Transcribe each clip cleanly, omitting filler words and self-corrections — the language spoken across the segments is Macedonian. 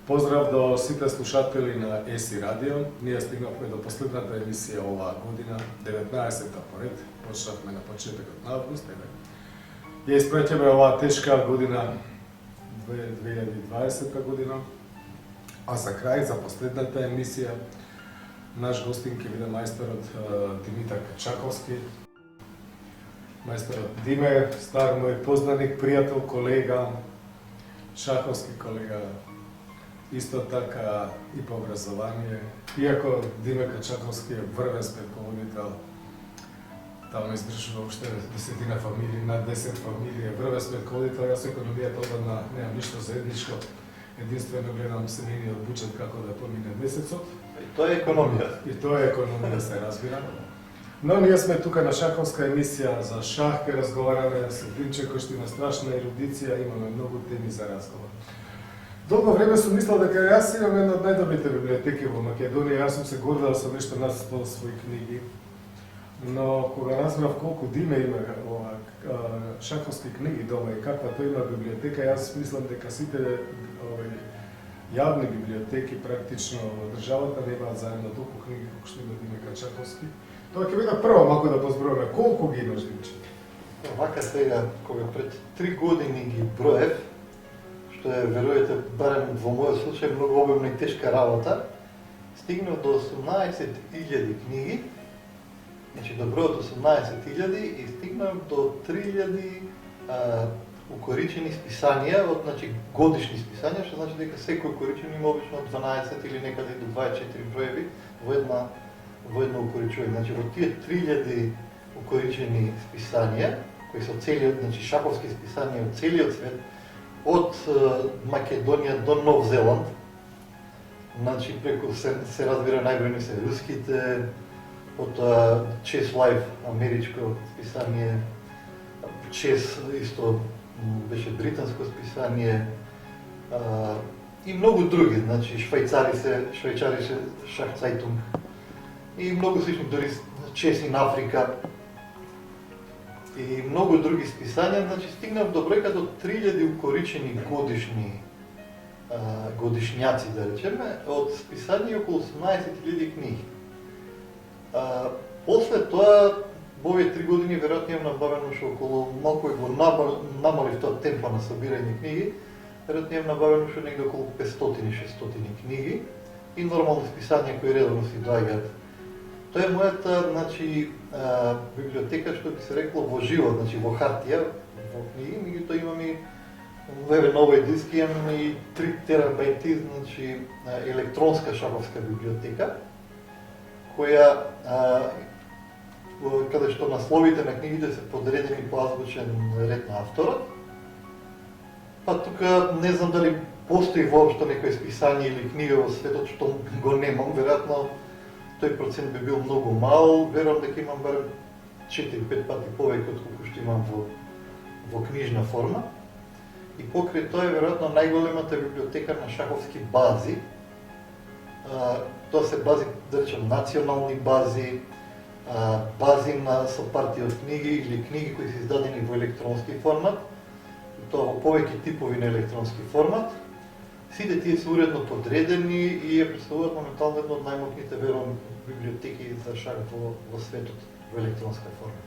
Поздрав до сите слушатели на ЕСИ Радио. Ние стигнавме до последната емисија оваа година, 19-та поред, почнавме на почетокот на август. Ја испраќаме оваа тешка година, 2020 година, а за крај, за последната емисија, наш гостин ќе биде мајсторот Димитар Качаковски. Мајсторот Диме, стар мој познаник, пријател, колега, шаховски колега, исто така и по образование. Иако Диме Качаковски е врвен сметководител, таму издржува уште десетина фамилии, над 10 фамилии, врвен сметководител, јас со економијата одамна немам ништо заедничко. Единствено гледам семејниот буџет како да помине месецот. И тоа е економија. И тоа е економија, се разбира. Но ние сме тука на шаховска емисија за шах, ке разговараме со Димче кој што има страшна ерудиција, имаме многу теми за разговор. Долго време сум мислел дека јас имам една од најдобрите библиотеки во Македонија, јас сум се гордел со нешто над 100 своји книги. Но кога разбрав колку Диме има шаховски книги дома и каква тој има библиотека, јас мислам дека сите јавни библиотеки практично во државата немаат заедно толку книги колку што има Диме Качаковски. Тоа ќе биде прво малку да позброиме колку ги имаш, Димче. Вака сега, кога пред 3 години ги броев, што е, веруете, барем во мојот случај многу обемна и тешка работа, стигнав до 18.000 книги, значи до бројот 18.000 и стигнав до 3.000 укоричени списанија, значи годишни списанија, што значи дека секој укоричен има обично 12 или некаде до 24 броеви во едно укоричување. Значи во тие 3.000 укоричени списанија, кои се од целиот, значи шаховски списанија од целиот свет, од Македонија до Нов Зеланд, значи преку се разбира најбројни се руските, од Chess Life, америчко списание, Chess исто беше британско списание и многу други, значи швајцари се Шах Цајтунг и многу слични, дори Chess in Африка и многу други списања, значи стигнав до бројка до 3000 укоричени годишњаци, да речеме, од списања околу 18.000 книги. После тоа, во овие 3 години, веројатно имам набавено уште околу, малку го намалив тоа темпо на собирање книги, веројатно имам набавено уште негде околу 500-600 книги и нормални списања кои редовно си доаѓаат. Тоа е мојата, значи, библиотека, што би се рекло во живот, значи во хартија, во книги, меѓутоа имам и на овој диск имам и 3 терабајти, значи електронска шаховска библиотека, која каде што насловите на книгите се подредени по азбучен ред на авторот. Па тука не знам дали постои воопшто некој списање или книга во светот што го немам, веројатно тој процент би бил многу мал, верувам дека имам барем 4-5 пати повеќе од колку што имам во книжна форма. И покрај тоа е веројатно најголемата библиотека на шаховски бази. Тоа се бази, да речем, национални бази, бази со партии од книги или книги кои се издадени во електронски формат, тоа во повеќе типови на електронски формат. Сите тие се уредно подредени и ја представуваат моментално едно од најмокните, верувам, библиотеки за шах во светот во електронска форма.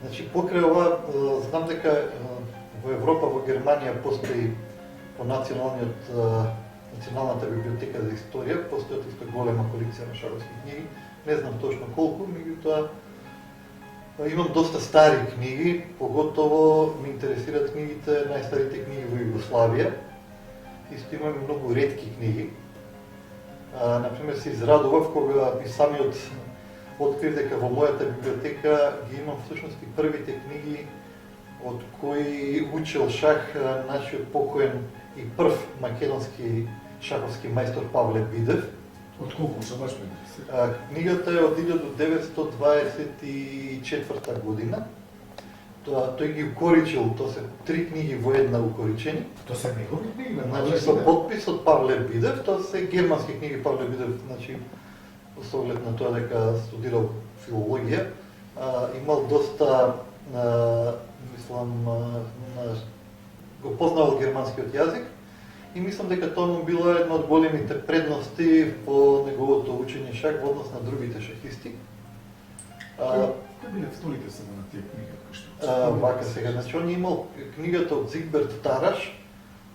Значи, покрај ова, знам дека во Европа, во Германија постои по Националната библиотека за историја, постојат исто голема колекција на шаховски книги, не знам точно колку, меѓутоа имам доста стари книги, поготово ме интересираат книгите, најстарите книги во Југославија. Исто имам и многу ретки книги. Например, се израдував кога и самиот открив дека во мојата библиотека ги имам всушност и првите книги од кои учел шах нашиот покоен и прв македонски шаховски мајстор Павле Бидев. Од колку се баш ме? Книгата е од 1924 година. Тој ги укоричил, тоа се 3 книги во една укоричени. Тоа се негови книги? Значи со подпис од Павле Бидев, тоа се германски книги. Павле Бидев, значи, со оглед на тоа дека студирал филологија, имал доста, мислам, го познавал германскиот јазик и мислам дека тоа му била една од големите предности по неговото учење шах во однос на другите шахисти. Кои биле вторите сега на тие книги кои што? Вака сега, значи он имал книгата од Зигберт Тараш,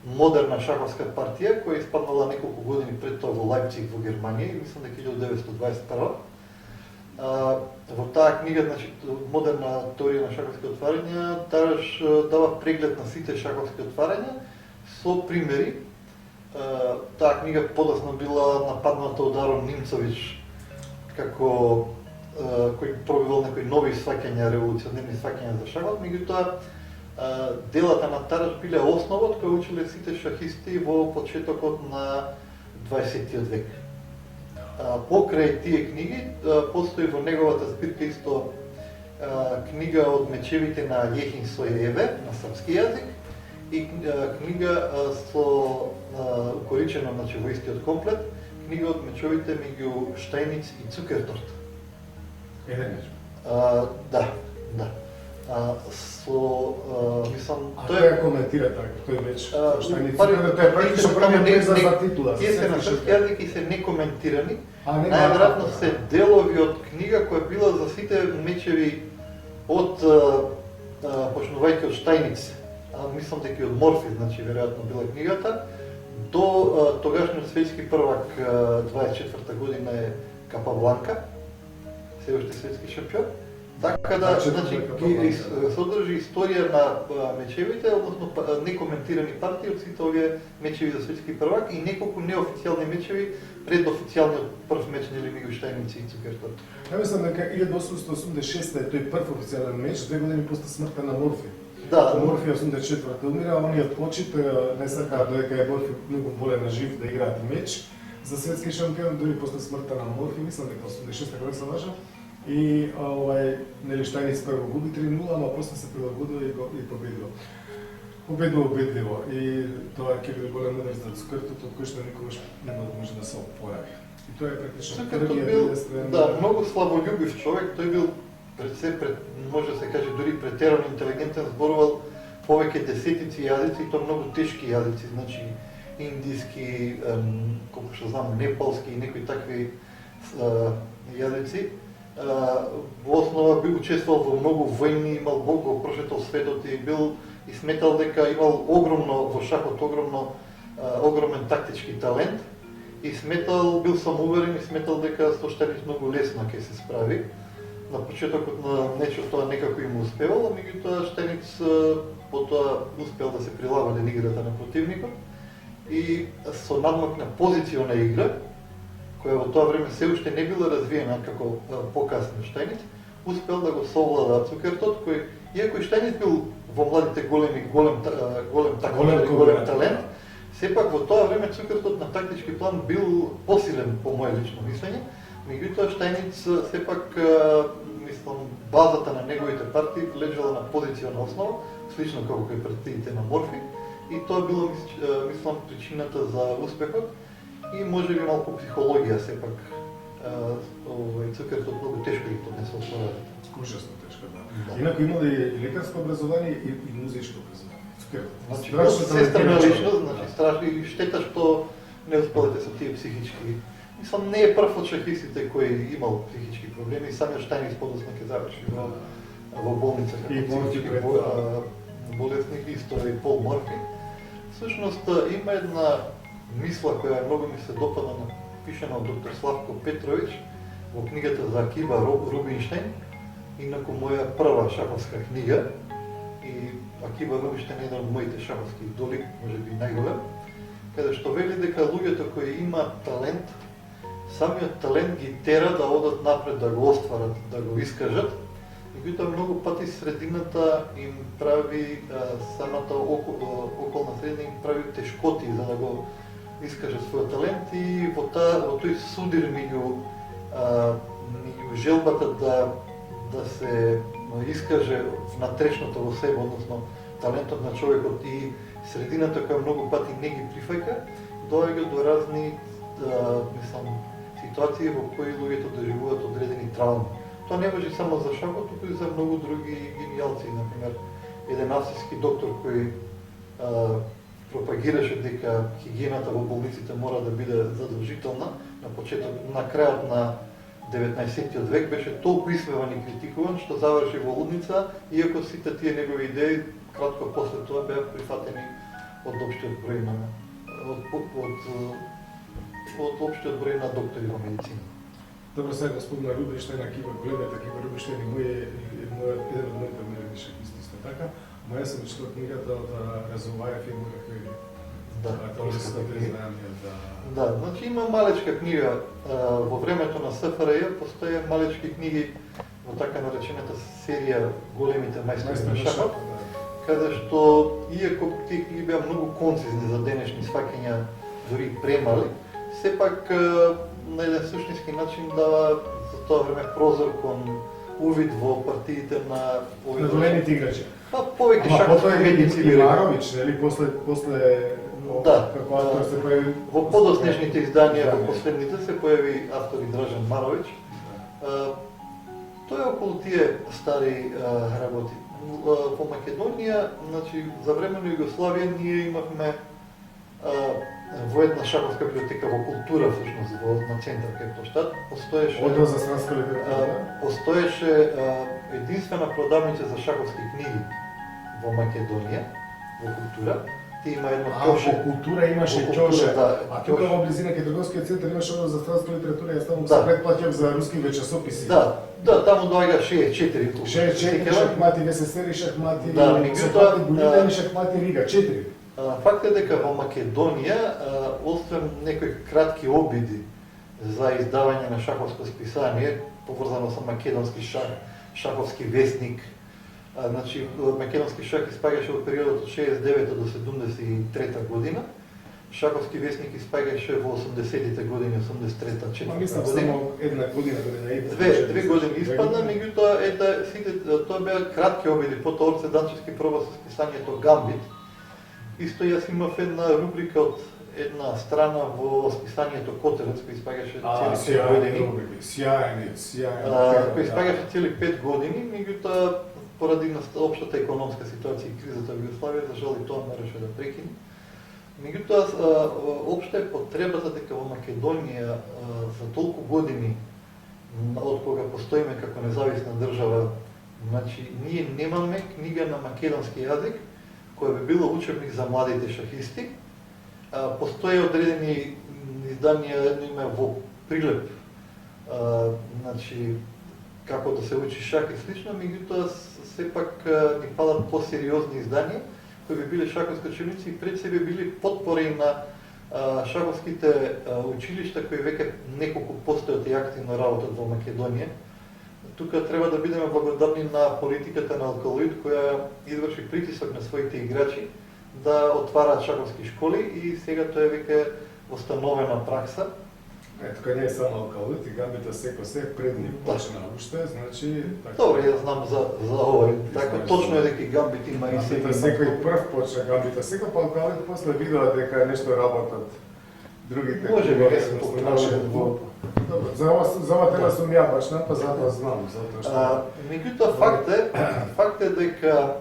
модерна шаховска партија, која испаднала неколку години пред тоа во Лајпциг во Германија, и мислам дека 1921. Во таа книга, значи, модерна теорија на шаховски отварања, Тараш дава преглед на сите шаховски отварања со примери. Таа книга подоцна била нападната од Арон Нимцович како кој пробивал некои нови сваќања, револуционерни сваќања за шахот, меѓутоа делата на Тараш биле основот кој учеле сите шахисти во почетокот на 20-тиот век. Покрај тие книги постои во неговата збирка исто книга од мечевите на Јехин Сојеве на српски јазик и книга со укоричено, значи во истиот комплет, книга од мечовите меѓу Штајниц и Цукерторт. Еден меч. Да. Мислам, тој ја коментира така, тој меч, Штајниц, тоа е практично првиот меч за титула. Тие се на српски јазик и се некоментирани. Најверојатно се делови од книга која била за сите мечеви од почнувајќи од Штајниц, мислам дека и од Морфи, значи веројатно била книгата, до тогашниот светски првак 24-та година е Капабланка, се уште светски шампион. Така да, значи, содржи историја на мечевите, односно некоментирани партии од сите овие мечеви за светски првак и неколку неофицијални мечеви пред официјалниот прв меч нели меѓу Штајниц и Цукерторт. Ја мислам дека 1886 е тој прв официјален меч, 2 години после смртта на Морфи. Да. Морфи 84-та умира, ониот почит не сака додека е Морфи многу болен на жив да играат меч за светски шампион, дури после смртта на Морфи, мислам дека 86-та кога се лажа. И нели Штајниц прво губи 3-0, ама после се прилагодува и победува. Убедливо. И тоа ќе биде голем удар за Цукерторт, од кој што никогаш не може да се опорави. И тоа е практично Цукерторт бил многу славолюбив човек, тој бил може да се каже дури претерано интелигентен, зборувал повеќе десетици јазици и то многу тешки јазици, значи индиски, колку што знам, непалски и некои такви јазици. Во основа бил учествувал во многу војни, имал го прошетал светот и бил и сметал дека имал огромно во шахот огромен тактички талент и бил самоуверен и сметал дека со Штајниц многу лесно ќе се справи. На почетокот на нечто тоа некако им успевало, меѓутоа Штајниц потоа успел да се прилагоди играта на противникот и со надмок на позициона игра, која во тоа време се уште не била развиена како покасно Штајниц, успел да го совлада Цукерторт, кој, иако и Штајниц бил во младите голем талент, сепак во тоа време Цукерторт на тактички план бил посилен по моје лично мислење, меѓутоа Штајниц сепак, мислам, базата на неговите партии лежала на позициона основа, слично како кај партиите на Морфи, и тоа било, мислам, причината за успехот и може би малку психологија сепак. Цукерторт многу тешко ги поднесол својата. Ужасно тешко, да. Инаку имал и лекарско образование и музичко образование. Цукерторт. Значи, сестрена личност, значи страшно и штета што не успелете со тие психички. Мислам, не е прв од шахистите кој имал психички проблеми, самиот Штајниц подоцна ќе заврши во болница како психички болесник, исто и Пол Морфи. Всушност има една мисла која многу ми се допадна, напишана од доктор Славко Петрович во книгата за Акива Рубинштейн, инаку моја прва шаховска книга, и Акива Рубинштейн е еден од моите шаховски идоли, може би најголем, каде што вели дека луѓето кои имаат талент, самиот талент ги тера да одат напред, да го остварат, да го искажат, меѓутоа многу пати средината им прави, самата околна средина им прави тешкоти за да го искаже својот талент и во тој судир меѓу желбата да се искаже внатрешното во себе, односно талентот на човекот и средината која многу пати не ги прифаќа, доаѓа до разни ситуации во кои луѓето доживуваат одредени трауми. Тоа не важи само за шахот, туку и за многу други гениалци, например еден австријски доктор кој пропагираше дека хигиената во болниците мора да биде задолжителна, на крајот на 19 век беше толку исмеван и критикуван што заврши во лудница, иако сите тие негови идеи кратко после тоа беа прифатени од општиот број на доктори во медицина. Добро, сега господина Рубинштейн, ако гледате Кива Рубинштейн и еден од моите умерени шахисти исто така, но јас сум читал книгата од Разуваев и Мурахвели. Да, да. Да, значи има малечка книга во времето на СФРЈ, постоја малечки книги во така наречената серија Големите мајстори на шахот, каде што, иако тие книги беа многу концизни за денешни сваќања, дури премали, сепак на еден суштински начин дава за тоа време прозор кон увид во партиите на овие големите играчи. Па повеќе шаховски уметници били. Марович, нели, после да, како автор се појави во подоснешните изданија, во последните се појави автор и Дражан Марович. Тоа е околу тие стари работи. Во Македонија, значи, за време на Југославија ние имавме во една шаховска библиотека во култура, всушност, на центар кај Плоштад, Оддел за странска литература. Постоеше единствена продавница за шаховски книги во Македонија, во култура. Ти има едно ќоше. Во култура имаше ќоше. А тука во близина кај Трговскиот центар имаше оддел за странска литература, јас таму се претплаќав за руски часописи. Да, таму доаѓа 64. 64 шахмати, ВССР шахмати, меѓутоа шахмати Рига, 4. Факт е дека во Македонија, освен некои кратки обиди за издавање на шаховско списание, поврзано со македонски шаховски весник, значи македонски шах испаѓаше во периодот од 69 до 73 година, шаховски весник испаѓаше во 80-тите години, 83-та, 4-та мислам само една година и две години испадна, меѓутоа тоа беа кратки обиди, потоа Орце Данчевски проба со списанието Гамбит. Исто јас имав една рубрика од една страна во списанието Котелец, кој испаѓаше цели 5 години. Сјајни. Кој испаѓаше цели 5 години, меѓутоа поради општата економска ситуација и кризата во Југославија, за жал и тоа мораше да прекине. Меѓутоа, општа е потребата дека во Македонија за толку години, од кога постоиме како независна држава, значи ние немаме книга на македонски јазик која би било учебник за младите шахисти. Постои одредени изданија, едно име во Прилеп, значи како да се учи шах и слично, меѓутоа сепак ни фалат посериозни изданија кои би биле шаховски учебници и пред себе били потпори на шаховските училишта кои веќе неколку постојат и активно работат во Македонија. Тука треба да бидеме благодарни на политиката на Алкалоид, која изврши притисок на своите играчи да отвараат шаховски школи и сега тоа е веќе установена пракса. Тука не е само Алкалоид, и Гамбита Секо пред нив почна уште, значи... Добре, јас знам за овој. Така, точно е дека Гамбит има и сега... Гамбита Секо и прв почна Гамбита Секо, па Алкалоид после видоа дека нешто работат другите... Може би, јас популарен во... Добро, за ова тема сум ја баш па затоа знам, затоа што... Меѓутоа, факт е дека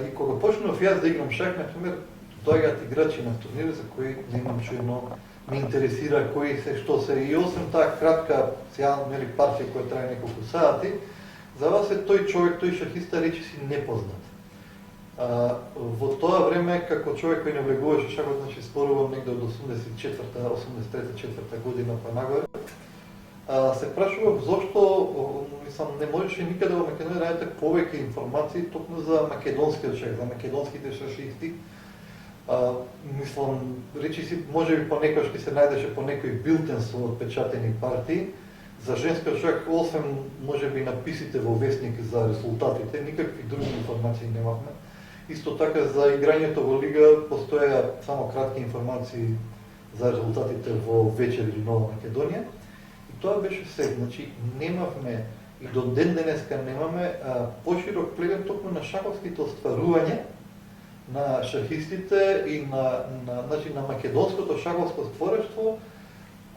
и кога почнав јас да играм шах, например, доаѓаат играчи на турнири за кои немам чуено, ме интересира кои се, што се, и освен таа кратка нели партија која трае неколку сати, за вас е тој човек, тој шахиста речиси непознат. Во тоа време, како човек кој навлегуваше шахот, значи спорувам негде од 84-та, 83-та година па нагоре, се прашував зошто, мислам, не можеше никаде во Македонија да најдете повеќе информации токму за македонскиот шах, за македонските шашисти. Мислам, речиси, може би понекогаш ќе се најдеше по некој билтен со отпечатени партии. За женскиот шах, освен може би написите во вестник за резултатите, никакви други информации немавме. Исто така за играњето во лига постоја само кратки информации за резултатите во Вечер или Нова Македонија. И тоа беше се, значи немавме и до ден денеска немаме поширок преглед токму на шаховските остварувања на шахистите и на македонското шаховско створештво,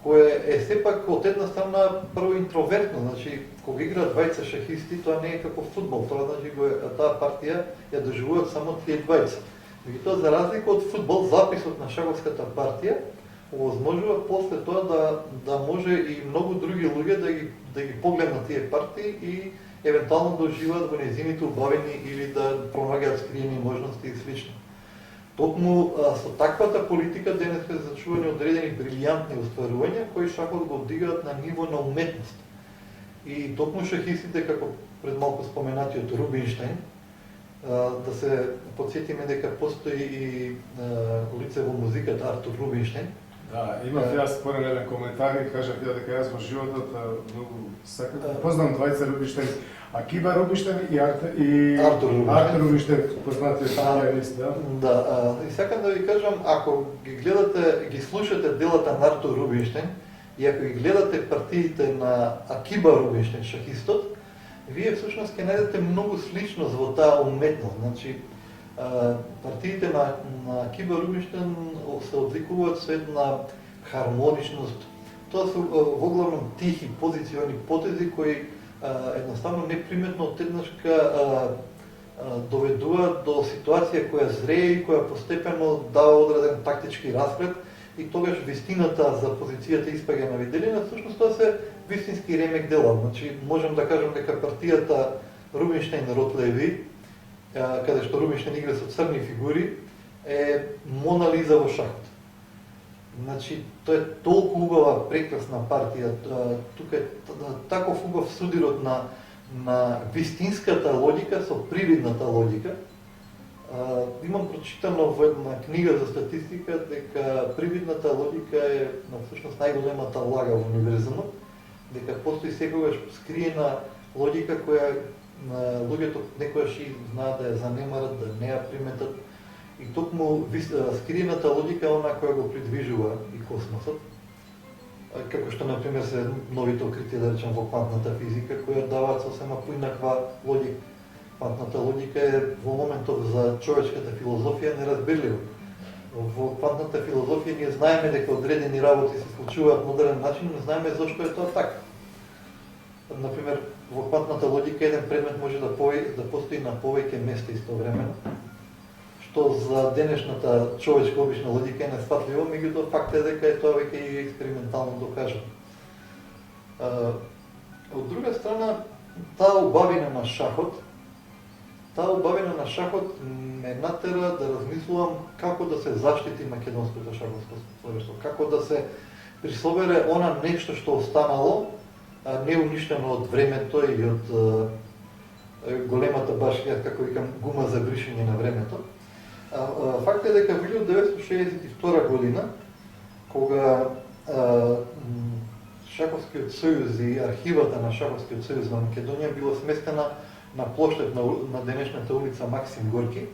кое е сепак од една страна прво интровертно, значи кога играат двајца шахисти, тоа не е како фудбал, тоа значи таа партија ја доживуваат само тие двајца. Меѓутоа, за разлика од фудбал, записот на шаховската партија овозможува после тоа да може и многу други луѓе да ги погледнат тие партии и евентуално да уживаат во нејзините убавини или да пронаѓаат скриени можности и слично. Токму со таквата политика денес се зачувани одредени брилијантни остварувања кои шахот го дигаат на ниво на уметност. И токму шахистите, како пред малку споменатиот Рубинштейн, да се подсетиме дека постои и лице во музиката Артур Рубинштейн. Да, имав јас паралелен коментар и кажав ја дека јас во животот многу сакам. Познам двајца Рубинштейн, Акиба Рубинштейн и Артур Рубинштейн, познатиот пианист, да. Да, и сакам да ви кажам, ако ги гледате, ги слушате делата на Артур Рубинштейн и ако ги гледате партиите на Акиба Рубинштейн, шахистот, вие всушност ќе најдете многу сличност во таа уметност. Значи, партиите на Акиба Рубинштейн се одликуваат со една хармоничност. Тоа се воглавном тихи позициони потези кои едноставно неприметно одеднашка доведуваат до ситуација која зрее и која постепено дава одреден тактички расплет и тогаш вистината за позицијата испаѓа на виделина. Всушност тоа се вистински ремек дела. Значи, можем да кажем дека партијата Рубинштейн-Ротлеви, каде што Рубинштейн игра со црни фигури, е Мона Лиза во шахот. Значи, тоа е толку убава, прекрасна партија. Тука е таков убав судирот на вистинската логика со привидната логика. Имам прочитано во една книга за статистика дека привидната логика е всушност најголемата лага во универзумот, дека постои секогаш скриена логика која луѓето некојаш и знаат да ја занемарат, да не ја приметат. И токму скриената логика е она која го придвижува и космосот. Како што, например, се новите откритија, да речем, во квантната физика, која даваат сосема поинаква логика. Квантната логика е во моментов за човечката филозофија неразбирлива. Во квантната филозофија ние знаеме дека одредени работи се случуваат на одреден начин, но не знаеме зошто е тоа така. Например, во квантната логика еден предмет може да постои на повеќе места истовремено, што за денешната човечка обична логика е несфатливо, меѓутоа факт е дека е тоа веќе и експериментално докажано. Од друга страна, таа убавина на шахот ме натера да размислувам како да се заштити македонското шаховско створештво, како да се присобере она нешто што останало, не уништено од времето или од големата башка, како викам, гума за бришење на времето. Факт е дека во 1962 година, кога Шаховскиот сојуз и архивата на Шаховскиот сојуз на Македонија било сместена на плоштад на денешната улица Максим Горки,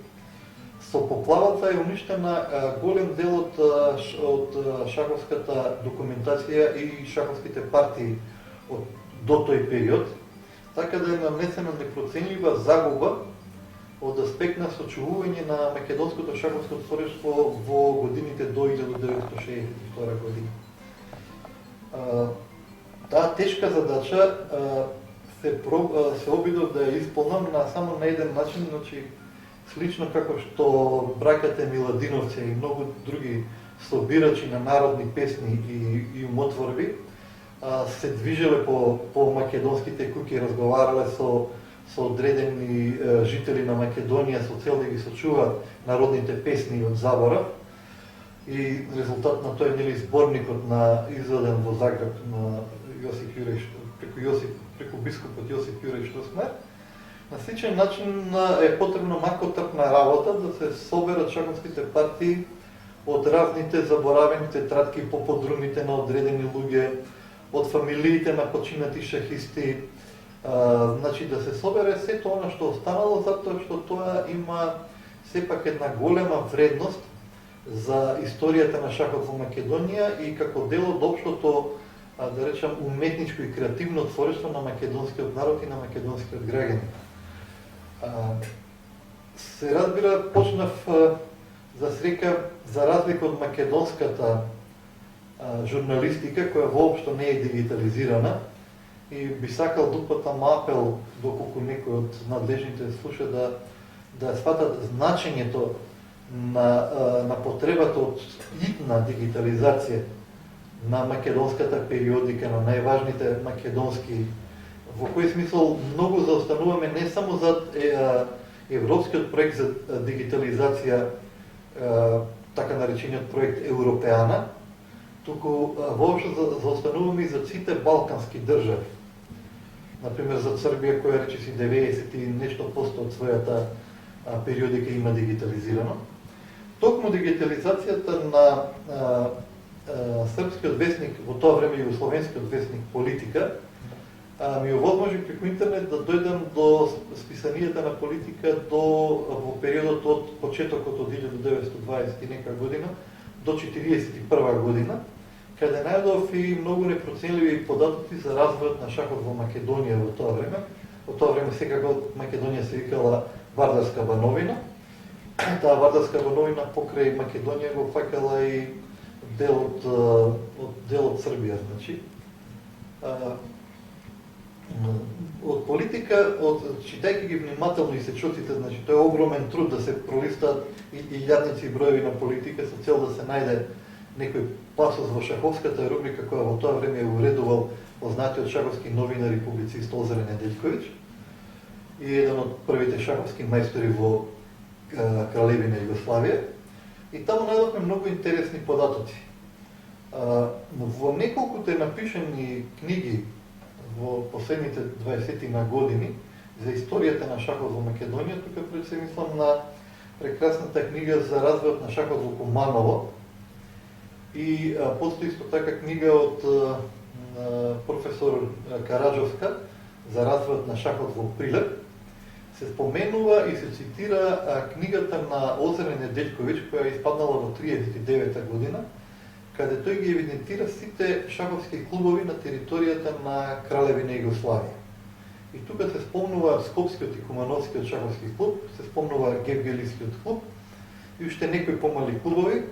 со поплавата е уништена голем дел од шаховската документација и шаховските партии до тој период, така да е нанесена непроценлива загуба од аспект на сочувување на македонското шаховско створештво во годините до 1962 година. Таа тешка задача се обидов да ја исполнам само на еден начин, значи слично како што браќата Миладиновци и многу други собирачи на народни песни и умотворби се движеле по македонските куќи, разговарале со одредени жители на Македонија со цел да ги сочуваат народните песни од заборав. И резултат на тој е зборникот на изведен во Загреб на Јосип Јуреј, преку бископот Јосип Јуреј Штосмер. На сличен начин е потребно макотрпна работа да се соберат шаховските партии од разните заборавени тетрадки по подрумите на одредени луѓе, од фамилиите на починати шахисти, значи да се собере сето она што останало, затоа што тоа има сепак една голема вредност за историјата на шахот во Македонија и како дел од општото, да речам, уметничко и креативно творештво на македонскиот народ и на македонскиот граѓани. Се разбира, почнав за срека, за разлика од македонската журналистика, која воопшто не е дигитализирана, и би сакал да упатам апел доколку некој од надлежните слуша да сватат значењето на потребата од итна дигитализација на македонската периодика, на најважните македонски, во кој смисол многу заостануваме не само за европскиот проект за дигитализација, така наречениот проект Европеана, туку воопшто заостануваме и за сите балкански држави. Например, за Србија, која речиси 90 и нешто посто од својата периодика има дигитализирано. Токму дигитализацијата на српскиот весник, во тоа време југословенскиот весник Политика, ми овозможи преку интернет да дојдам до списанијата на Политика во периодот од почетокот од 1920 и нека година до 1941 година, каде најдов и многу непроценливи податоци за развојот на шахот во Македонија во тоа време. Во тоа време секако Македонија се викала Вардарска бановина. Таа Вардарска бановина покрај Македонија го факала и дел од Србија, значи. Од Политика, читајќи ги внимателно и сечоците, значи тоа е огромен труд да се пролистаат илјадници броеви на Политика со цел да се најде некој пасос во шаховската рубрика која во тоа време ја уредувал познатиот шаховски новинар и публицист Озаре Неделјковиќ и еден од првите шаховски мајстори во Кралевина Југославија. И таму најдовме многу интересни податоци. Во неколкуте напишани книги во последните 20 години за историјата на шахот во Македонија, тука пред се мислам на прекрасната книга за развојот на шахот во Куманово и постои исто така книга од професор Караджовска за развојот на шахот во Прилеп. Се споменува и се цитира книгата на Озаре Неделјковиќ, која испаднала во 1939 година, каде тој ги евидентира сите шаховски клубови на територијата на Кралевина Југославија. И тука се спомнува Скопскиот и Кумановскиот шаховски клуб, се спомнува Гевгелискиот клуб и уште некои помали клубови,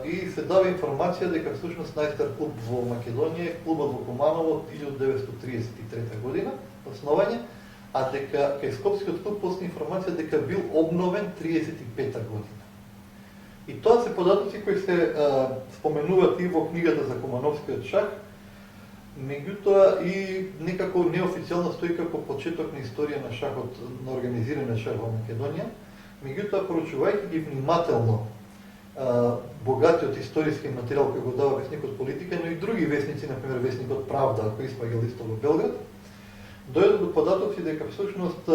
и се дава информација дека всушност најстар клуб во Македонија е клубот во Куманово од 1933 година, основање, а дека кај Скопскиот клуб постои информација дека бил обновен 35 година. И тоа се податоци кои се споменуваат и во книгата за Кумановскиот шах, меѓутоа и некако неофицијално стои како почеток на историја на шахот, на организиран шах во Македонија. Меѓутоа, проучувајќи ги внимателно богатиот историски материјал кој го дава весникот Политика, но и други весници, например весникот Правда, кој испаѓал исто во Белград, дојдат до податоци дека всушност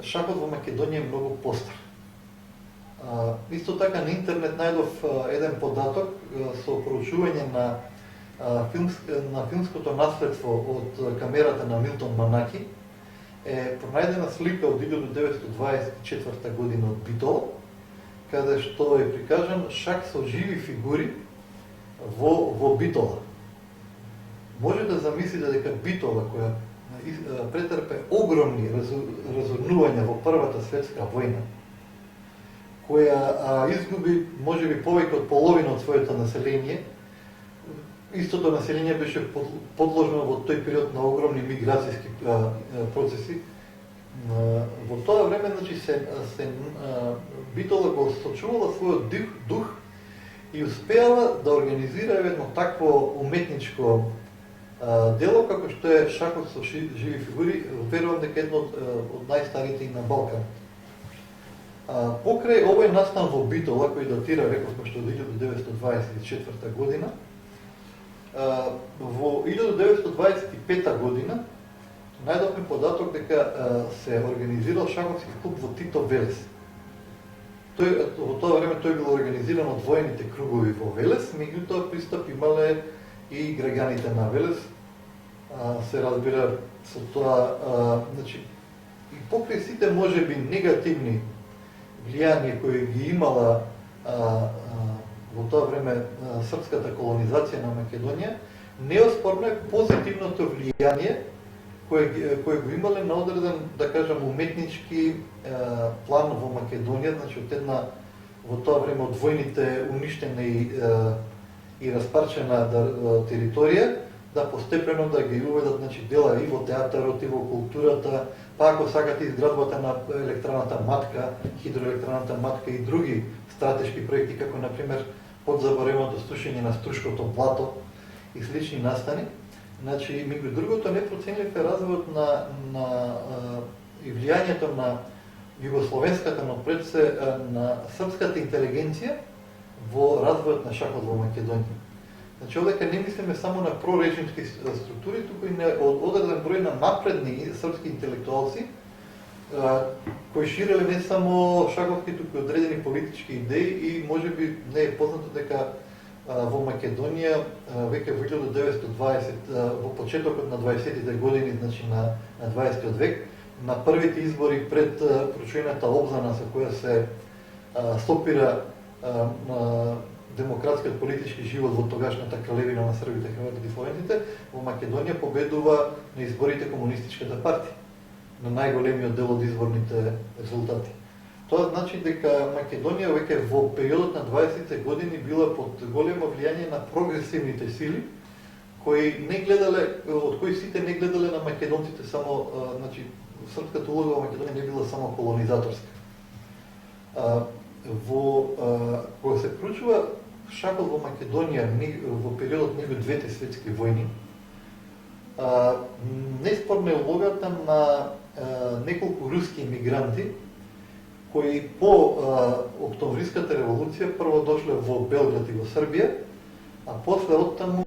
шахот во Македонија е многу постар. Исто така на интернет најдов еден податок со проучување на филмското наследство од камерата на Милтон Манаки. Е пронајдена слика од 1924 година од Битола, каде што е прикажан шах со живи фигури во Битола. Може да замислите дека Битола, која претрпе огромни разорнувања во Првата светска војна, која изгуби можеби повеќе од половина од своето население, истото население беше подложено во тој период на огромни миграцијски процеси. Во тоа време, значи, Битола го сочувала својот дух и успеала да организира едно такво уметничко дело како што е шахот со живи фигури, верувам дека едно од најстарите и на Балкан. Покрај овој настан во Битола, кој датира, рековме, што од 1924 година, во 1925 година најдовме податок дека се организирал шаховски клуб во Тито Велес. Во тоа време тој бил организиран од воените кругови во Велес, меѓутоа пристап имале и граѓаните на Велес. Се разбира со тоа, значи, и покрај сите можеби негативни влијања кои ги имала во тоа време српската колонизација на Македонија, неоспорно е позитивното влијание кое го имале на одреден, да кажам, уметнички план во Македонија, значи од една во тоа време од војните уништена и распарчена територија, да постепено да ги уведат, значи, дела и во театарот, и во културата, па ако сакате изградбата на електраната Матка, хидроелектраната Матка и други стратешки проекти, како например подзабореното струшење на Струшкото блато и слични настани. Значи, меѓу другото, непроценлив е развојот и влијањето на југословенската, но пред се на српската интелигенција во развојот на шахот во Македонија. Значи, овдека не мислиме само на проречнички структури, туку и на одреден број на напредни српски интелектуалци, кои ширеле не само шаховски, туку и одредени политички идеи и можеби не е познато дека во Македонија веќе во 1920, во почетокот на 20-тите години, значи на 20 век, на првите избори пред прочуената обзнана со која се стопира демократскиот политички живот во тогашната кралевина на србите, хрватите и словенците, во Македонија победува на изборите комунистичката партија, на најголемиот дел од изборните резултати. Тоа значи дека Македонија веќе во периодот на 20-те години била под големо влијание на прогресивните сили, кои не гледале, од кои сите не гледале на македонците само, значи српската улога во Македонија не била само колонизаторска. Кога се проучува шахот во Македонија во периодот меѓу двете светски војни, неспорна е улогата на неколку руски емигранти кои по Октомвриската револуција прво дошле во Белград и во Србија, а после оттаму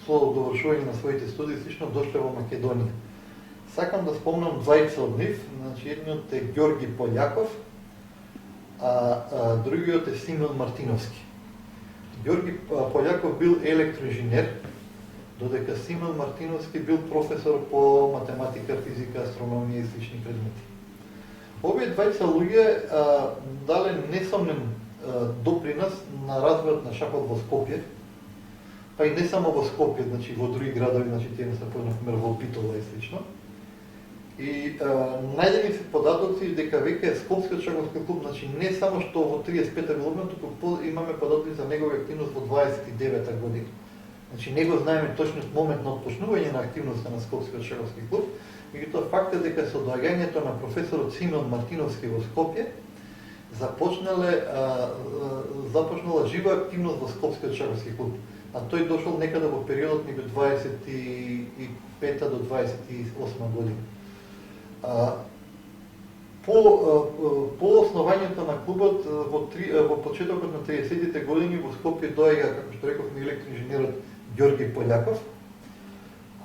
со довршување на своите студии слично дошле во Македонија. Сакам да спомнам двајца од нив, значи едниот е Ѓорги Пољаков, а другиот е Симеон Мартиновски. Ѓорги Пољаков бил електроинженер, додека Симеон Мартиновски бил професор по математика, физика, астрономија и слични предмети. Овие двајца луѓе дале несомнен допринос на развојот на шахот во Скопје, па и не само во Скопје, значи во други градови, значи тие не се например во Битола и слично. И најдени се податоци дека веќе Скопскиот шаховски клуб, значи не само што во 35-та бил обновен, туку имаме податоци за негова активност во 29-та година. Значи не го знаеме точниот момент на отпочнување на активноста на Скопскиот шаховски клуб, меѓутоа факт е дека со доаѓањето на професорот Симеон Мартиновски во Скопје започнала жива активност во Скопскиот шаховски клуб. А тој дошол некаде во периодот меѓу 25-та до 28 година. По основањето на клубот во почетокот на 30-тите години во Скопје доаѓа, како што реков, електроинженерот Ѓорги Пољаков,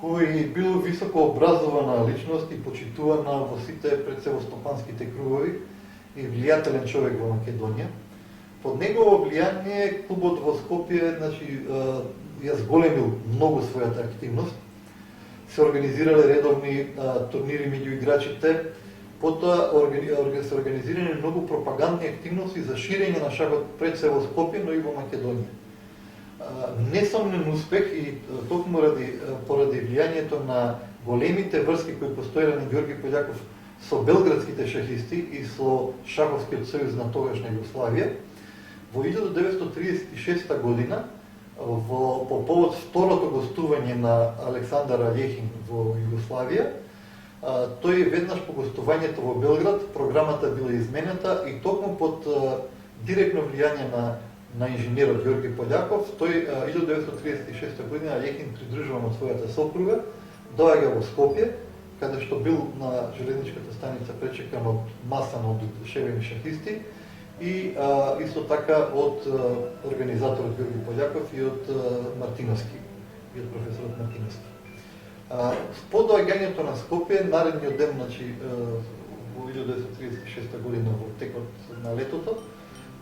кој бил високо образована личност и почитувана во сите пред се во стопанските кругови и влијателен човек во Македонија. Под негово влијание клубот во Скопје, значи, ја зголемил многу својата активност. Се организирале редовни турнири меѓу играчите, потоа се организирани многу пропагандни активности за ширење на шахот пред се во Скопје, но и во Македонија. Несомнен успех и токму поради влијанието на големите врски кои постоеле на Ѓорги Пољаков со белградските шахисти и со Шаховскиот сојуз на тогашна Југославија, во 1936 година, по повод второто гостување на Александар Алехин во Југославија, тој веднаш по гостувањето во Белград, програмата била изменета и токму под директно влијание на инженерот Ѓорги Пољаков, тој 1936 година Алехин, придружуван од својата сопруга, доаѓа во Скопје, каде што бил на железничката станица пречекан од маса на одушевени шахисти и исто така од организаторот Ѓорги Пољаков и од Мартиновски, и од професорот Мартиновски. По доаѓањето на Скопје, наредниот ден, значи во 1936 година во текот на летото,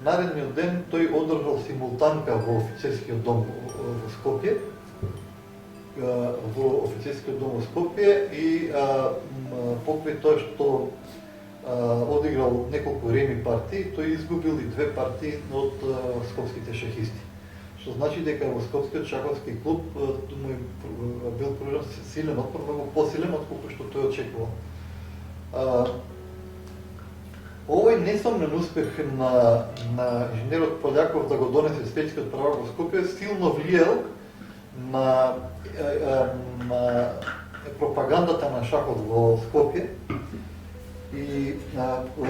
наредниот ден тој одржал симултанка во офицерскиот дом во Скопје, и покрај тоа што одиграл неколку реми партии, тој изгубил и 2 партии од скопските шахисти. Што значи дека во Скопскиот шаховски клуб бил пружен силен отпор, многу посилен отколку што тој очекувал. Овој несомнен успех на инженерот Пољаков да го донесе светскиот правак во Скопје силно влијал на пропагандата на шахот во Скопје и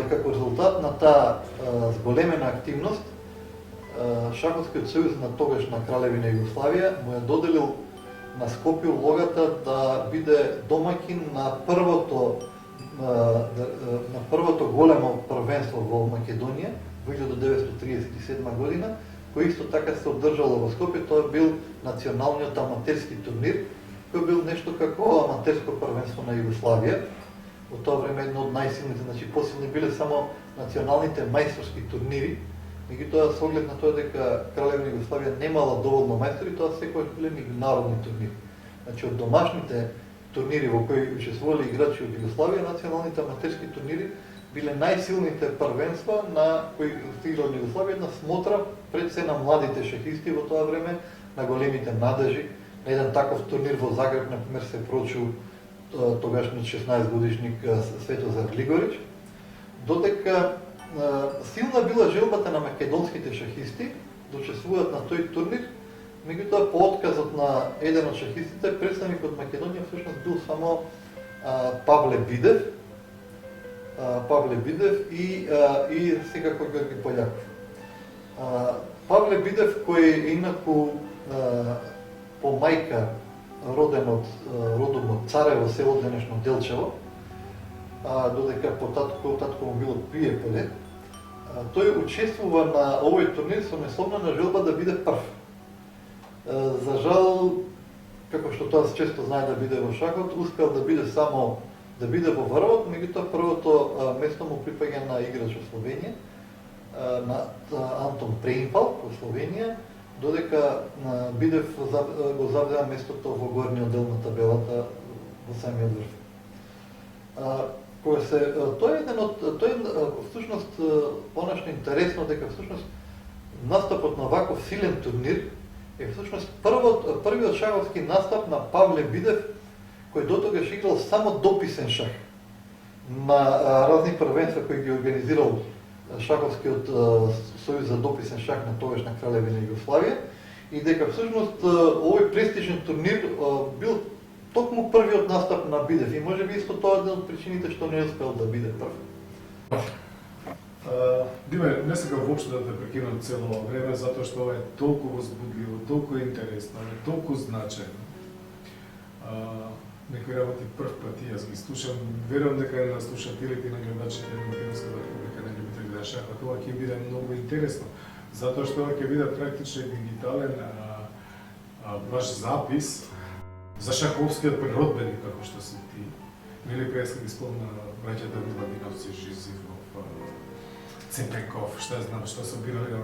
како резултат на таа зголемена активност Шаховскиот сојуз на тогашна кралевина Југославија му е доделил на Скопје улогата да биде домаќин на првото големо првенство во Македонија во 1937 година, кој исто така се одржало во Скопје. Тоа бил националниот аматерски турнир, кој бил нешто како аматерско првенство на Југославија. Во тоа време едно од најсилните, значи посилни биле само националните мајсторски турнири. Меѓутоа, со оглед на тоа дека Кралевина Југославија немала доволно мајстори, тоа секогаш биле меѓународни турнири. Значи од домашните турнири во кои учествувале играчи од Југославија, националните аматерски турнири биле најсилните првенства на кои играле Југославија, една смотра пред се на младите шахисти во тоа време, на големите надежи. На еден таков турнир во Загреб, например, се прочу тогашниот 16-годишник Светозар Глигорич, додека силна била желбата на македонските шахисти да учествуваат на тој турнир, меѓутоа по отказот на еден од шахистите, представник од Македонија всушност бил само Павле Бидев и секако Георги Полјаков. Павле Бидев, кој е инаку по мајка роден родом од Царево, село денешно Делчево, додека по татко му било Пријеполе, тој учествува на овој турнир со несломнена желба да биде прв. За жал, како што тоа често знае да биде во шахот, успел да биде само да биде во врвот, меѓутоа првото место му припаѓа на играч во Словенија, на Антон Преинфал во Словенија, додека Бидев го завзема местото во горниот дел на табелата во самиот врв. Тој е всушност понашто интересно дека всушност настапот на ваков силен турнир е всушност првиот шаховски настап на Павле Бидев, кој дотогаш играл само дописен шах на разни првенства кои ги организирал Шаховскиот сојуз за дописен шах на тогашна Кралевина Југославија, и дека всушност овој престижен турнир бил токму првиот настап на Бидев и можеби исто тоа еден од причините што не успел да биде прв. Диме, не сакам воопшто да те прекинам цело време, затоа што ова е толку возбудливо, толку интересно, толку значајно. Некои работи прв пат и јас ги слушам, верувам дека на слушателите и на гледачите на Македонската република на љубители на шахот, ова ќе биде многу интересно, затоа што ова ќе биде практично дигитален ваш запис за шаховскиот природбеник, како што си ти. Нели преска ги спомна браќата Миладиновци, Жизивов, Цепеков, што знам, што се бирали,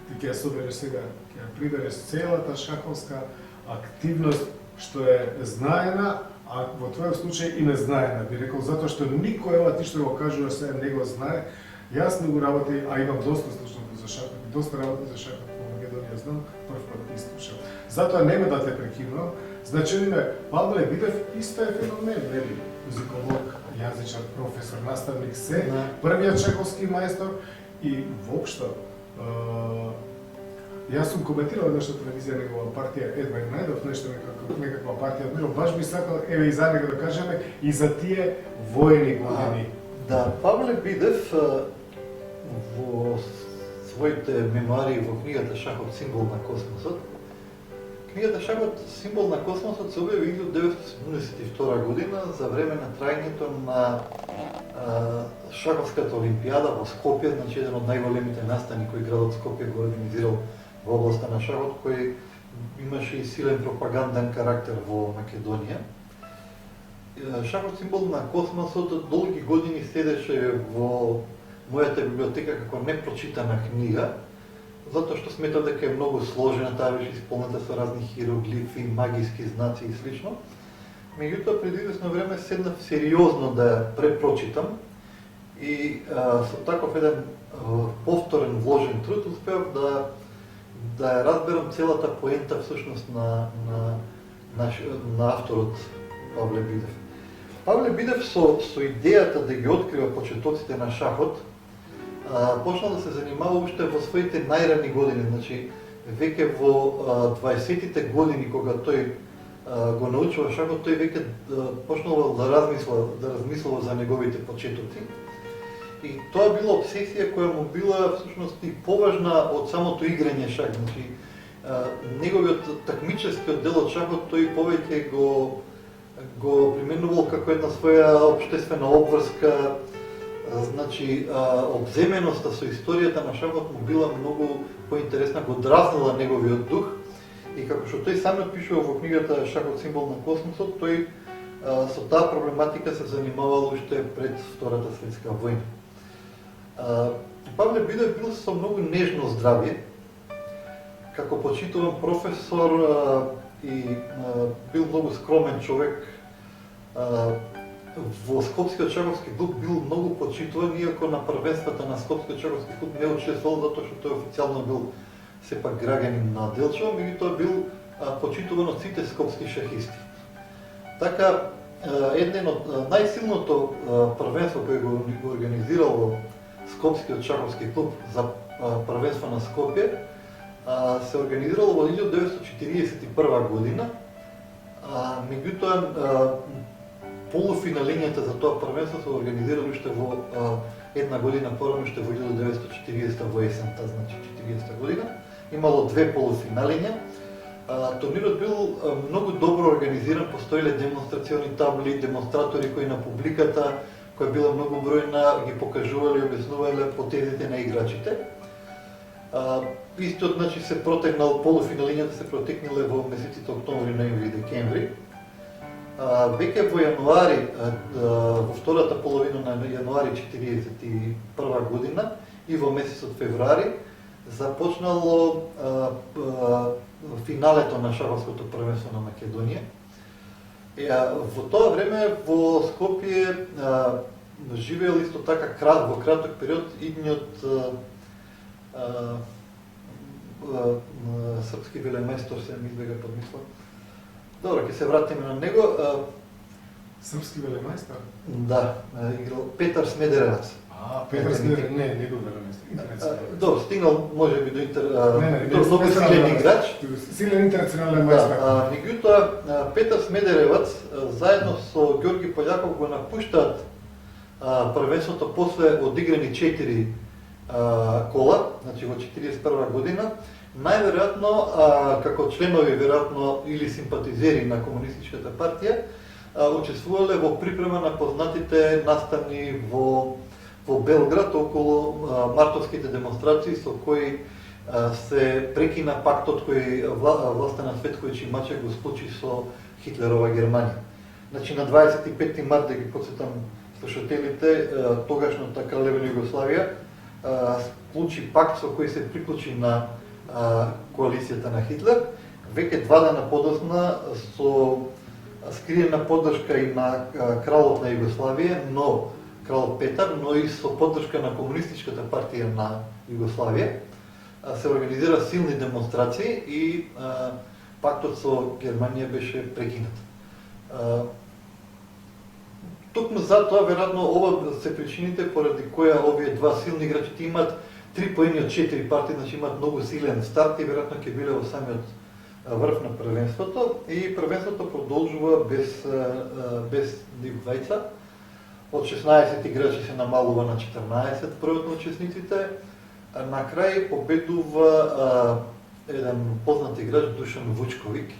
ти ќе ја собереш сега, ќе ја прибереш целата шаховска активност што е знаена, а во твојот случај и незнаена, би рекол, затоа што никој, ова ти што го кажуваш сега, не го знае. Јас многу работи, а имам доста слушнато за шахот, доста работи за шахот во Македонија знам, прв пат ти слушам. Затоа нема да те прекинувам. Значи, Павле Бидев исто е феномен, нели? Музиколог, јазичар, професор, наставник, се, првиот шаховски мајстор и воопшто. Јас сум коментирал еднаш на телевизија негова партија Едвај Најдов, нешто некаква партија, но баш би сакал еве и за него да кажеме и за тие воени години. Да, Павле Бидев во своите мемуари во книгата Шахот символ на космосот. Книгата Шахот символ на космосот се објави 1972 година за време на трајањето на Шаховската олимпијада во Скопје, значи еден од најголемите настани кои градот Скопје го организирал во областа на шахот, кој имаше и силен пропаганден карактер во Македонија. Шахот символ на космосот долги години седеше во мојата библиотека како непрочитана книга, затоа што сметав дека е многу сложена, таа беше исполнета со разни хиероглифи, магиски знаци и слично. Меѓутоа, пред известно време седнав сериозно да ја препрочитам и со таков еден повторен вложен труд успеав да ја разберам целата поента всушност на авторот Павле Бидев. Павле Бидев со идејата да ги открива почетоците на шахот почнал да се занимава уште во своите најрани години. Значи, веќе во 20-тите години кога тој го научува шахот, тој веќе почнал да размислува за неговите почетоци. И тоа била обсесија која му била всушност и поважна од самото играње шах. Значи, неговиот такмичарскиот дел од шахот тој повеќе го применувал како една своја општествена обврска. Значи, обземеноста со историјата на шахот му била многу поинтересна, го дразнила неговиот дух. И како што тој самиот пишува во книгата Шахот символ на космосот, тој со таа проблематика се занимавал уште пред Втората светска војна. Павле Бидев бил со многу нежно здравје, како почитуван професор и бил многу скромен човек. Во Скопскиот шаховски клуб бил многу почитуван, иако на првенствата на Скопскиот шаховски клуб не учествувал, затоа што тој официјално бил сепак граѓанин на Делчево, меѓутоа бил почитуван од сите скопски шахисти. Така, еден од најсилното првенство кој го организирало Скопскиот шаховски клуб за првенство на Скопје се организирало во 1941 година, меѓутоа полуфиналињата за тоа првенство се организирали уште во една година порано, уште во 1940 во есента, значи 40 година. Имало две полуфиналиња. Турнирот бил многу добро организиран, постоеле демонстрациони табли, демонстратори кои на публиката, која била многу бројна, ги покажувале и објаснувале потезите на играчите. Истиот, значи, се протегнал, полуфиналињата се протекнале во месеците октомври, ноември и декември. Веќе во јануари, во втората половина на јануари 1941 година и во месецот февруари започнало финалето на шаховското првенство на Македонија. Во тоа време во Скопје живеел исто така во краток период идниот српски велемајстор, се ми избега подмисла. Добро, ќе се вратиме на него. Српски велемајстор? Да, играл Петар Смедеревац. Петар Смедеревац, не го велемајстор. Добро, стигнал можеби до многу силен играч. Силен интернационален мајстор. Меѓутоа, Петар Смедеревац заедно со Ѓорги Полјаков го напуштаат првенството после одиграни 4 кола, значи во 1941 година. Најверојатно, како членови веројатно или симпатизери на Комунистичката партија, учествувале во припрема на познатите настани во Белград околу мартовските демонстрации со кои се прекина пактот кој власта на Цветковиќ и Мачек го склучи со Хитлерова Германија. Значи на 25 март, да ги потсетам слушателите, тогашната кралевина Југославија склучи пакт со кој се приклучи на коалицијата на Хитлер. Веќе 2 дена подоцна со скриена поддршка и на кралот на Југославија, но крал Петар, но и со поддршка на Комунистичката партија на Југославија, се организира силни демонстрации и пактот со Германија беше прекинат. Токму затоа, веројатно, ова се причините поради која овие два силни играчи имаат 3 поени од 4 партии, значи имаат многу силен старт и веројатно ќе биле во самиот врв на првенството. И првенството продолжува без нив двајца. Од 16 играчи се намалува на 14 бројот на учесниците. На крај победува еден познат играч, Душан Вучковик.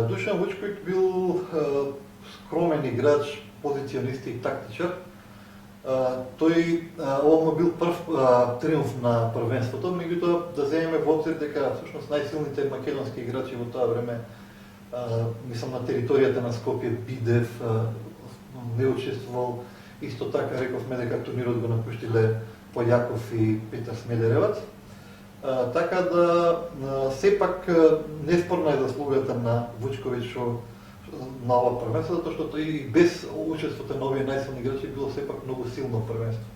Душан Вучковик бил скромен играч, позиционист и тактичар. Тој ова му бил прв триумф на првенството, меѓутоа да земеме во обзир дека всушност најсилните македонски играчи во тоа време, мислам на територијата на Скопје, Бидев не учествувал, исто така рековме дека турнирот го напуштиле Полјаков и Петар Смедеревац. Така да сепак неспорна е заслугата на Вучковиќ на ова првенство, затоа што и без учеството на овие најсилни играчи било сепак многу силно првенство.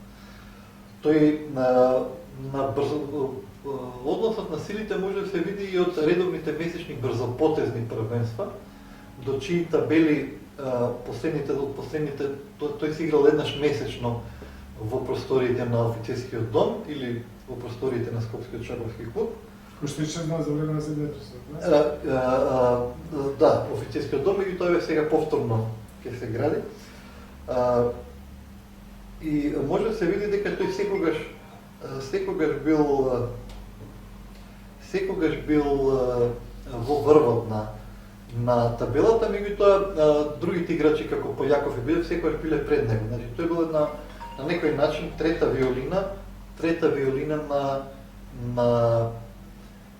Тој на односот на силите може да се види и од редовните месечни брзопотезни првенства, до чии табели тој се играл еднаш месечно во просториите на офицерскиот дом или во просториите на Скопскиот шаховски клуб. Кој што исчезна за време на земјотресот, не? Да, офицерскиот дом и тоа е сега повторно ќе се гради. И може да се види дека тој секогаш бил во врвот на табелата, меѓутоа другите играчи како Полјаков и Бидев секогаш биле пред него. Значи тој бил на некој начин трета виолина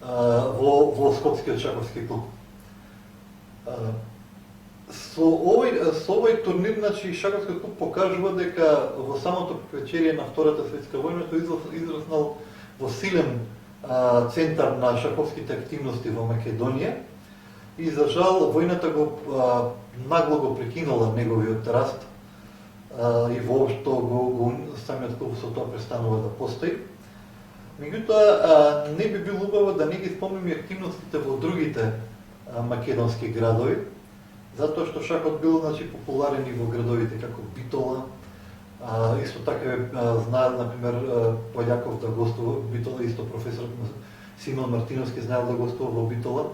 во Скопскиот шаховски клуб. Со овој турнир, значи, шаховскиот клуб покажува дека во самото вечерие на Втората светска војна тој израснал во силен центар на шаховските активности во Македонија и за жал војната го нагло го прекинала неговиот раст и воопшто самиот клуб со тоа престанува да постои. Меѓутоа, не би било убаво да не ги спомнеме активностите во другите македонски градови, затоа што шахот бил, значи, популарен и во градовите како Битола. Исто така знаел, например, Полјаков да гостува во Битола, исто професорот Симон Мартиновски знаел да гостува во Битола.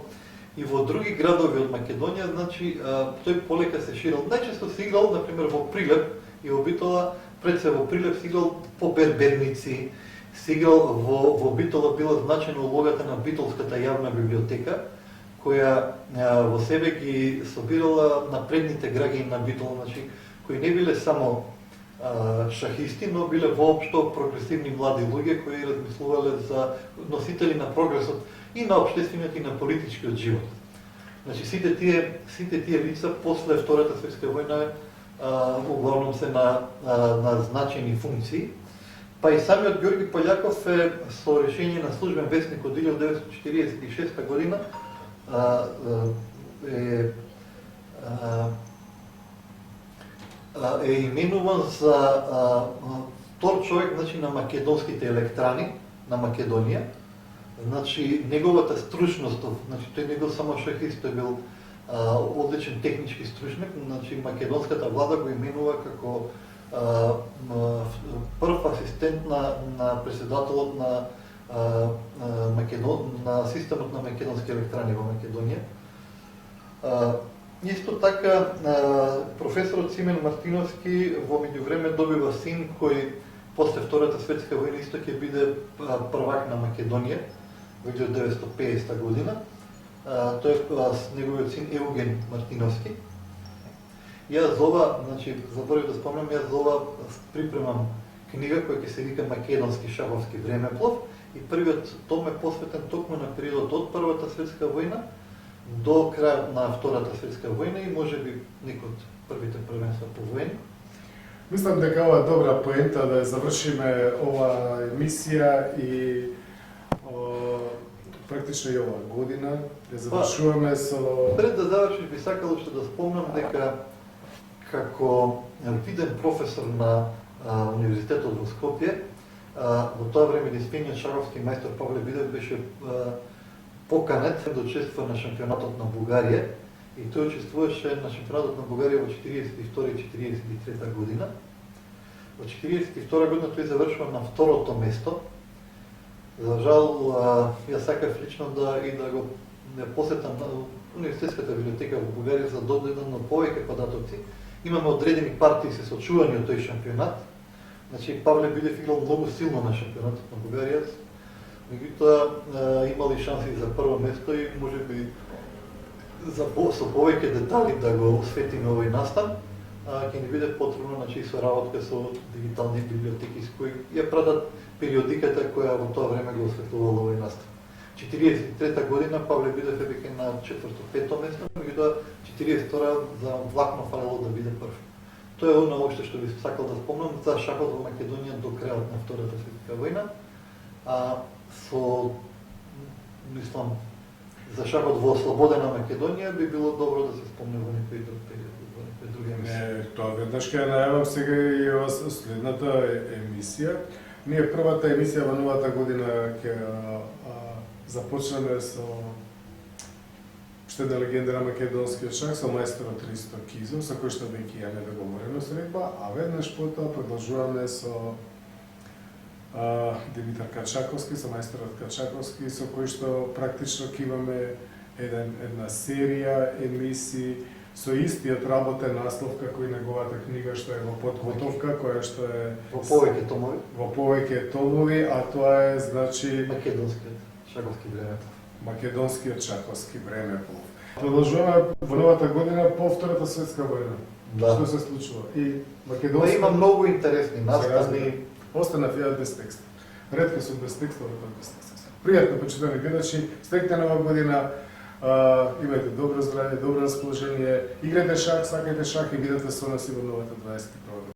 И во други градови од Македонија, значи, тој полека се ширил. Најчесто се играл, например, во Прилеп и во Битола, пред се во Прилеп се играл по берберници, се играл во Битола била значена улогата на Битолската јавна библиотека, која во себе ги собирала напредните граѓани на Битола, значи, кои не биле само шахисти, но биле воопшто прогресивни млади луѓе кои размислувале за носители на прогресот и на општествениот и на политичкиот живот. Значи сите тие лица после Втората светска војна углавном се на значени функции. Па и самиот Ѓорги Полјаков е со решение на службен весник од 1946 година е именуван за втор човек, значи, на македонските електрани на Македонија. Значи неговата стручност, значи тој не бил само шахист, тој бил одличен технички стручник, значи македонската влада го именува како прв асистент на председателот на системот на македонски електрани во Македонија. Исто така професорот Симен Мартиновски во меѓувреме добива син кој после Втората светска војна исто ќе биде првак на Македонија во 1950 година. Тој е неговиот син Евген Мартиновски. Јас за ова, значи, заборав да спомнам, јас за ова припремам книга која ќе се вика Македонски шаховски времеплов и првиот том е посветен токму на периодот од Првата светска војна до крајот на Втората светска војна и можеби некои од првите првенства по војни. Мислам дека ова е добра поента да завршиме ова емисија и практично и ова година да завршуваме со... Пред да завршиш би сакал уште да спомнам дека како виден професор на Универзитетот во Скопје, во тоа време единствениот шаховски мајстор Павле Бидев беше поканет да учествува на шампионатот на Бугарија и тој учествуваше на шампионатот на Бугарија во 42 и 43 година. Во 42 година тој завршува на второто место. За жал, јас сакав лично да го посетам университетската библиотека во Бугарија за да дојдам на повеќе податоци. Имаме одредени партии се сочувани од тој шампионат. Значи Павле Бидев играл многу силно на шампионатот на Бугарија. Меѓутоа имали шанси за прво место и можеби со повеќе детали да го осветиме овој настан, ќе ни биде потребно, значи, со работка со дигитални библиотеки с кои ја пратат периодиката која во тоа време го осветлувала овој настан. 43 година Павле Бидев е веќе на 4-5 место, меѓутоа 42 за влакно фалело да биде прв. Тоа е оно уште што би сакал да спомнам за шахот во Македонија до крајот на Втората светска војна. Мислам, за шахот во ослободена Македонија би било добро да се спомне во некој друг период, во некој друга емисија. Тоа веднаш ќе најавам сега и во следната емисија. Ние првата емисија во новата година ќе започнеме со уште една легенда на македонскиот шах, со мајсторот Ристо Кизов, со кој што веќе имаме договорено средба, а веднаш потоа продолжуваме со Димитар Качаковски, со мајсторот Качаковски, со кој што практично ќе имаме една серија емисии со истиот работен наслов како и неговата книга што е во подготовка, која што е Во повеќе томови, во повеќе томови, а тоа е значи македонскиот Шаковски времето. македонскиот Шаковски времеплов. Продолжуваме во новата година по Втората светска војна. Да. Што се случува? И Ма македонски има многу интересни настани. Останав ја без текст. Ретко сум без текст, ова без текст. Пријатно, почитани гледачи, среќна нова година, имајте добро здравје, добро расположение, играјте шах, сакајте шах и бидете со нас и во новата 21 година.